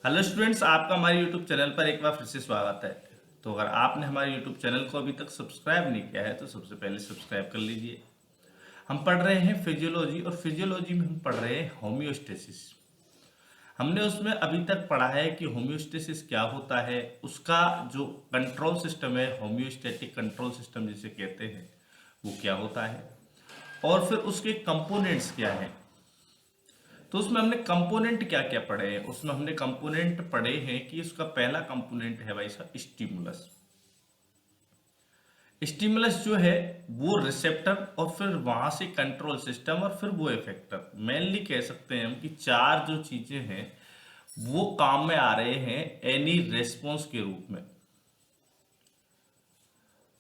Hello students, आपका हमारे YouTube channel पर एक बार फिर से स्वागत है। तो अगर आपने हमारे यूट्यूब चैनल को अभी तक सब्सक्राइब नहीं किया है तो सबसे पहले सब्सक्राइब कर लीजिए। हम पढ़ रहे हैं फिजियोलॉजी और फिजियोलॉजी में हम पढ़ रहे हैं होम्योस्टेसिस। हमने उसमें अभी तक पढ़ा है कि होम्योस्टेसिस क्या होता है, उसका जो कंट्रोल सिस्टम है, होम्योस्टैटिक कंट्रोल सिस्टम जिसे कहते हैं, वो क्या होता है और फिर उसके कंपोनेंट्स क्या हैं। तो उसमें हमने कंपोनेंट क्या क्या पढ़े हैं। उसमें हमने कंपोनेंट पढ़े हैं कि उसका पहला कंपोनेंट है भाई साहब स्टिमुलस। स्टिमुलस जो है वो रिसेप्टर और फिर वहां से कंट्रोल सिस्टम और फिर वो इफेक्टर। मेनली कह सकते हैं हम कि चार जो चीजें हैं वो काम में आ रहे हैं एनी रेस्पॉन्स के रूप में।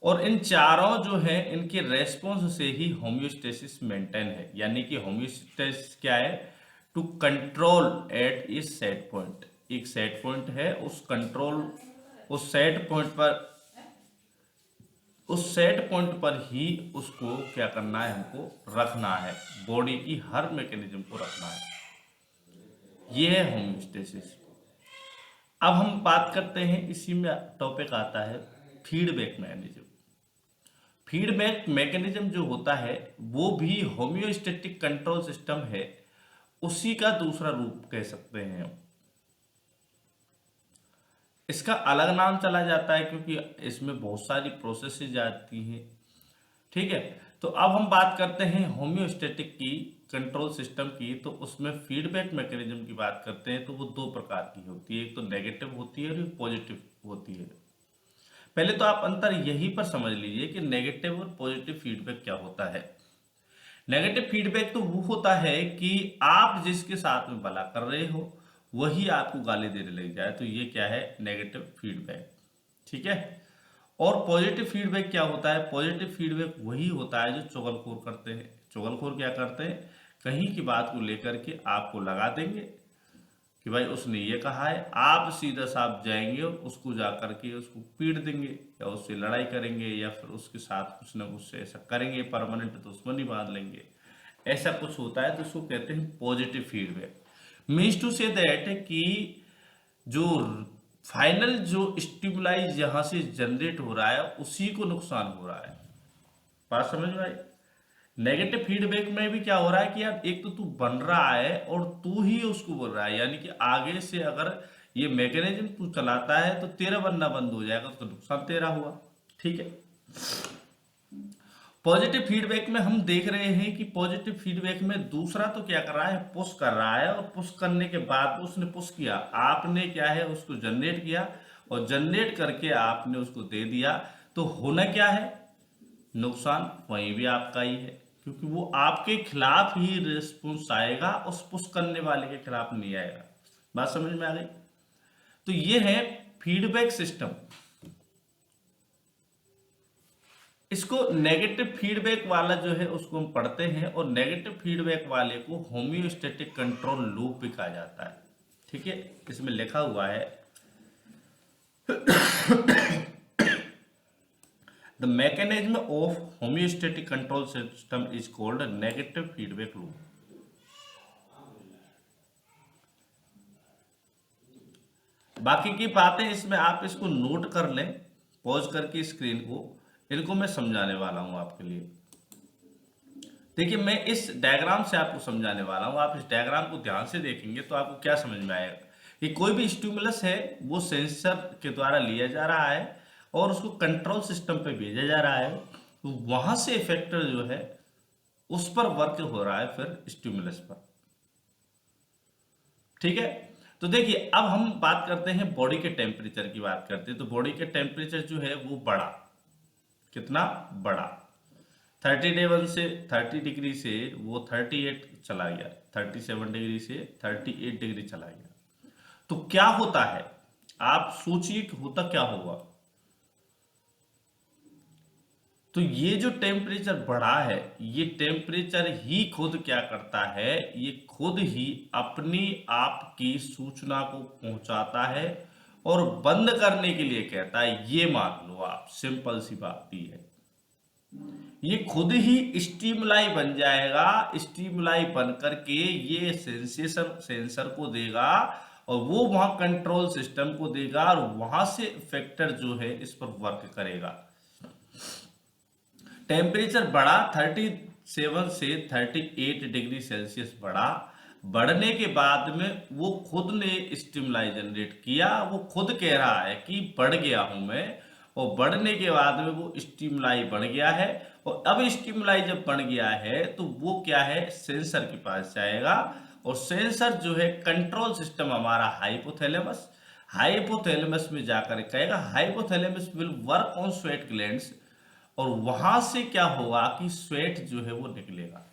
और इन चारों जो है इनके रेस्पॉन्स से ही होम्योस्टेसिस मेंटेन है। यानी कि होम्योस्टेसिस क्या है? To control at a set point. एक सेट पॉइंट है, उस सेट पॉइंट पर ही उसको क्या करना है, हमको रखना है। बॉडी की हर मैकेनिज्म को रखना है। ये है होम्योस्टेसिस। अब हम बात करते हैं, इसी में टॉपिक आता है फीडबैक मैकेनिज्म। फीडबैक मैकेनिज्म जो होता है वो भी होम्योस्टैटिक कंट्रोल सिस्टम है, उसी का दूसरा रूप कह सकते हैं हम। इसका अलग नाम चला जाता है क्योंकि इसमें बहुत सारी प्रोसेसेस आती हैं। ठीक है, तो अब हम बात करते हैं होम्योस्टैटिक की कंट्रोल सिस्टम की। तो उसमें फीडबैक मैकेनिज्म की बात करते हैं तो वो दो प्रकार की होती है, एक तो नेगेटिव होती है और एक पॉजिटिव होती है। पहले तो आप अंतर यहीं पर समझ लीजिए कि नेगेटिव और पॉजिटिव फीडबैक क्या होता है। नेगेटिव फीडबैक तो वो होता है कि आप जिसके साथ में भला कर रहे हो वही आपको गाली देने लग जाए, तो ये क्या है? Negative feedback. ठीक है। और पॉजिटिव फीडबैक क्या होता है? पॉजिटिव फीडबैक वही होता है जो चुगलखोर करते हैं। चुगलखोर क्या करते हैं? कहीं की बात को लेकर के आपको लगा देंगे कि भाई उसने ये कहा है, आप सीधा साफ जाएंगे और उसको जा करके उसको पीट देंगे या उससे लड़ाई करेंगे या फिर उसके साथ कुछ ना कुछ ऐसा करेंगे, परमानेंट दुश्मनी बांध लेंगे। ऐसा कुछ होता है तो उसको कहते हैं positive feedback. Means to say that कि जो फाइनल जो स्टिमुलाई जहां से जनरेट हो रहा है उसी को नुकसान हो रहा है। बात समझ में आई? नेगेटिव फीडबैक में भी क्या हो रहा है कि यार एक तो तू बन रहा है और तू ही उसको बोल रहा है, यानी कि आगे से अगर ये मैकेनिज्म तू चलाता है तो तेरा बनना बंद हो जाएगा, तो नुकसान तेरा हुआ। ठीक है। पॉजिटिव फीडबैक में हम देख रहे हैं कि पॉजिटिव फीडबैक में दूसरा तो क्या कर रहा है? पुश कर रहा है, और पुश करने के बाद उसने पुश किया, आपने क्या है उसको जनरेट किया और जनरेट करके आपने उसको दे दिया। तो होना क्या है? नुकसान वहीं भी आपका ही है, क्योंकि वो आपके खिलाफ ही रिस्पॉन्स आएगा, उस पुश करने वाले के खिलाफ नहीं आएगा। बात समझ में आ गई? तो ये है फीडबैक सिस्टम। इसको नेगेटिव फीडबैक वाला जो है उसको हम पढ़ते हैं, और नेगेटिव फीडबैक वाले को होम्योस्टैटिक कंट्रोल लूप भी कहा जाता है। ठीक है, इसमें लिखा हुआ है the mechanism of homeostatic control system is called negative feedback loop. बाकी की बातें इसमें आप इसको नोट कर लें, पॉज करके स्क्रीन को। इनको मैं समझाने वाला हूं आपके लिए। देखिए, मैं इस डायग्राम से आपको समझाने वाला हूं। आप इस डायग्राम को ध्यान से देखेंगे तो आपको क्या समझ में आएगा कि कोई भी स्टिमुलस है वो सेंसर के द्वारा लिया जा रहा है और उसको कंट्रोल सिस्टम पे भेजा जा रहा है। तो वहां से इफेक्टर जो है उस पर वर्क हो रहा है फिर स्टिमुलस पर। ठीक है। तो देखिए, अब हम बात करते हैं बॉडी के टेम्परेचर की बात करते हैं। तो बॉडी के टेम्परेचर जो है वो बढ़ा, कितना बड़ा? 31 से 30 डिग्री से वो 38 चला गया, 37 डिग्री से 38 डिग्री चला गया। तो क्या होता है? आप सोचिए कि होता क्या होगा। तो ये जो टेम्परेचर बढ़ा है, ये टेम्परेचर ही खुद क्या करता है? ये खुद ही अपनी आप की सूचना को पहुंचाता है और बंद करने के लिए कहता है। ये मान लो आप, सिंपल सी बात ही है। ये खुद ही स्टीमलाई बन जाएगा। स्टीमलाई बन करके ये सेंसेशन सेंसर को देगा और वो वहां कंट्रोल सिस्टम को देगा और वहां से इफेक्टर जो है इस पर वर्क करेगा। टेम्परेचर बढ़ा 37 से 38 डिग्री सेल्सियस बढ़ा, बढ़ने के बाद में वो खुद ने स्टिमुलाई जनरेट किया, वो खुद कह रहा है कि बढ़ गया हूं मैं, और बढ़ने के बाद में वो स्टिमुलाई बढ़ गया है। और अब स्टिमुलाई जब बढ़ गया है तो वो क्या है, सेंसर के पास जाएगा, और सेंसर जो है कंट्रोल सिस्टम हमारा हाइपोथैलेमस, हाइपोथैलेमस में जाकर कहेगा, hypothalamus will work on sweat glands, और वहां से क्या होगा कि स्वेट जो है वो निकलेगा।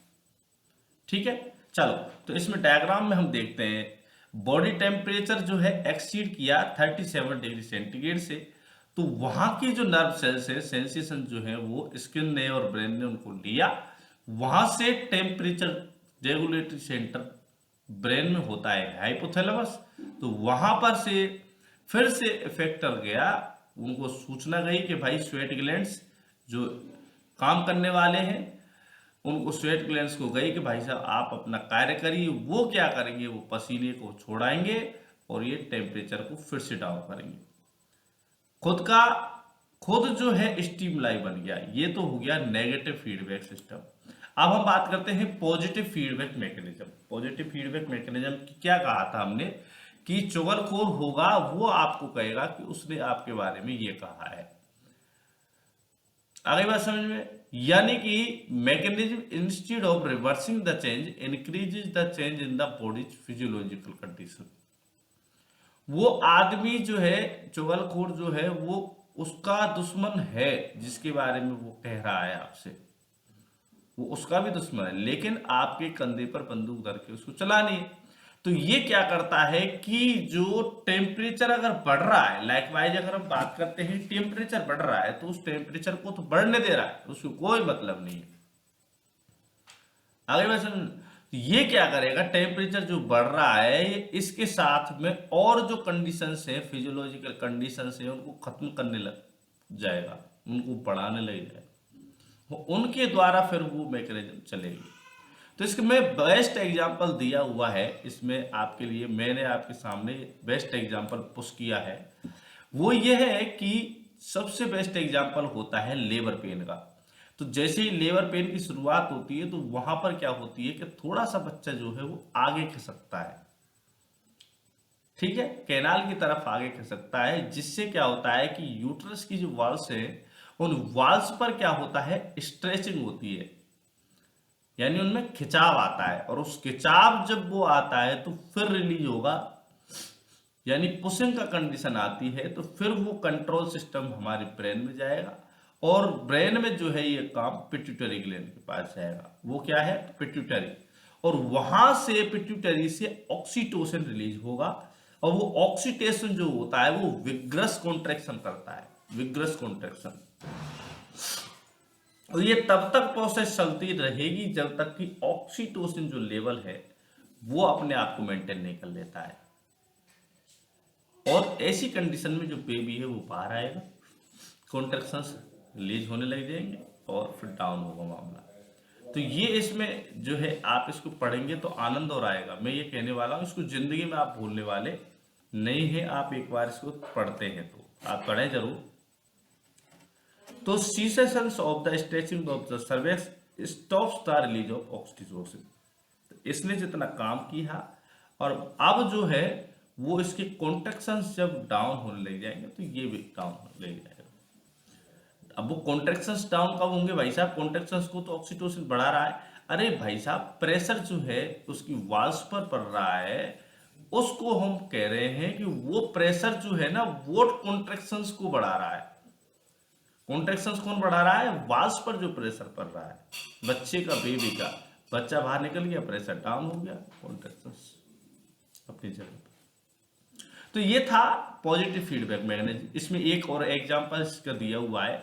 ठीक है, चलो तो इसमें डायग्राम में हम देखते हैं, बॉडी टेम्परेचर जो है एक्सीड किया 37 डिग्री सेंटीग्रेड से, तो वहां की जो नर्व सेल्स है, सेंसेशन जो है वो स्किन ने और ब्रेन ने उनको लिया, वहां से टेम्परेचर रेगुलेटरी सेंटर ब्रेन में होता है हाइपोथैलेमस, तो वहां पर से फिर से इफेक्टर गया, उनको सूचना गई कि भाई स्वेट ग्लैंड्स जो काम करने वाले हैं, उनको स्वेट ग्लैंड्स को गई कि भाई साहब आप अपना कार्य करिए। वो क्या करेंगे, वो पसीने को छोड़ाएंगे और ये टेम्परेचर को फिर से डाउन करेंगे। खुद जो है स्टिमुलाई बन गया। ये तो हो गया नेगेटिव फीडबैक सिस्टम। अब हम बात करते हैं positive feedback mechanism. Positive feedback mechanism क्या कहा था हमने कि चुगलखोर होगा वो आपको कहेगा कि उसने आपके बारे में ये कहा है। आगे बात समझ में, यानी कि mechanism instead of reversing the change increases the change in the bodies physiological condition. वो आदमी जो है चुगलखोर जो है वो उसका दुश्मन है, जिसके बारे में वो कह रहा है आपसे, वो उसका भी दुश्मन है, लेकिन आपके कंधे पर बंदूक धर के उसको चलानी है। तो ये क्या करता है कि जो टेम्परेचर अगर बढ़ रहा है, लाइकवाइज अगर हम बात करते हैं टेम्परेचर बढ़ रहा है, तो उस टेम्परेचर को तो बढ़ने दे रहा है, उसको कोई मतलब नहीं है। आगे वैसे ये क्या करेगा, टेम्परेचर जो बढ़ रहा है इसके साथ में और जो कंडीशंस है, फिजियोलॉजिकल कंडीशंस है, उनको खत्म करने लग जाएगा, उनको बढ़ाने लगेगा, उनके द्वारा फिर वो मैकेनिज्म चलेगी। तो इसके में बेस्ट एग्जांपल दिया हुआ है, इसमें आपके लिए मैंने आपके सामने बेस्ट एग्जांपल पुश किया है। वो ये है कि सबसे बेस्ट एग्जांपल होता है लेबर पेन का। तो जैसे ही लेबर पेन की शुरुआत होती है तो वहां पर क्या होती है कि थोड़ा सा बच्चा जो है वो आगे खिसकता है, ठीक है, कैनाल की तरफ आगे खिसकता है, जिससे क्या होता है कि यूट्रस की जो वॉल्स है उन वॉल्स पर क्या होता है, स्ट्रेचिंग होती है, यानी उनमें खिंचाव आता है, और उस खिंचाव जब वो आता है तो फिर रिलीज होगा, यानी पुशिंग का कंडीशन आती है, तो फिर वो कंट्रोल सिस्टम हमारे ब्रेन में जाएगा, और ब्रेन में जो है ये काम पिट्यूटरी ग्लैंड के पास जाएगा। वो क्या है, पिट्यूटरी, और वहां से पिट्यूटरी से ऑक्सीटोसिन रिलीज होगा, और वो ऑक्सीटोसिन जो होता है वो विग्रस कॉन्ट्रैक्शन करता है, विग्रस कॉन्ट्रैक्शन। और ये तब तक प्रोसेस चलती रहेगी जब तक कि ऑक्सीटोसिन जो लेवल है वो अपने आप को मेंटेन नहीं कर लेता है, और ऐसी कंडीशन में जो बेबी है वो बाहर आएगा, कॉन्ट्रैक्शंस रिलीज होने लग जाएंगे और फिर डाउन होगा मामला। तो ये इसमें जो है आप इसको पढ़ेंगे तो आनंद और आएगा। मैं ये कहने वाला हूँ, इसको जिंदगी में आप भूलने वाले नहीं है, आप एक बार इसको पढ़ते हैं तो आप पढ़ें जरूर। तो cessations of the stretching of the cervix stops the release of oxytocin. इसने जितना काम किया, और अब जो है वो इसके कॉन्ट्रैक्शंस जब डाउन होने लग जाएंगे तो ये भी डाउन होने लग जाएगा। अब वो कॉन्ट्रैक्शंस डाउन कब होंगे भाई साहब, कॉन्ट्रैक्शंस को तो ऑक्सीटोसिन बढ़ा रहा है। अरे भाई साहब, प्रेशर जो है उसकी वाल्स पर पड़ रहा है, उसको हम कह रहे हैं कि वो प्रेशर जो है ना वो कॉन्ट्रैक्शंस को बढ़ा रहा है। कॉन्ट्रैक्शंस कौन बढ़ा रहा है, वाल्स पर जो प्रेशर पड़ रहा है, बच्चे का, बेबी का, बच्चा बाहर निकल गया, प्रेशर डाउन हो गया, कॉन्ट्रैक्शंस अपनी जगह। तो ये था पॉजिटिव फीडबैक मैकेनिज्म। इसमें एक और एग्जांपल इसका दिया हुआ है,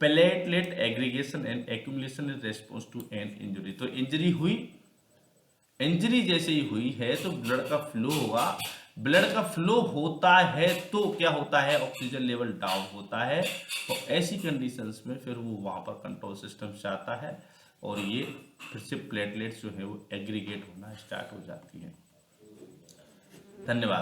platelet aggregation and accumulation in response to an injury. तो इंजरी हुई, इंजरी जैसे ही हुई है तो ब्लड का फ्लो होगा, ब्लड का फ्लो होता है तो क्या होता है, ऑक्सीजन लेवल डाउन होता है, और ऐसी कंडीशंस में फिर वो वहां पर कंट्रोल सिस्टम से आता है, और ये फिर से प्लेटलेट्स जो है वो एग्रीगेट होना स्टार्ट हो जाती है। धन्यवाद।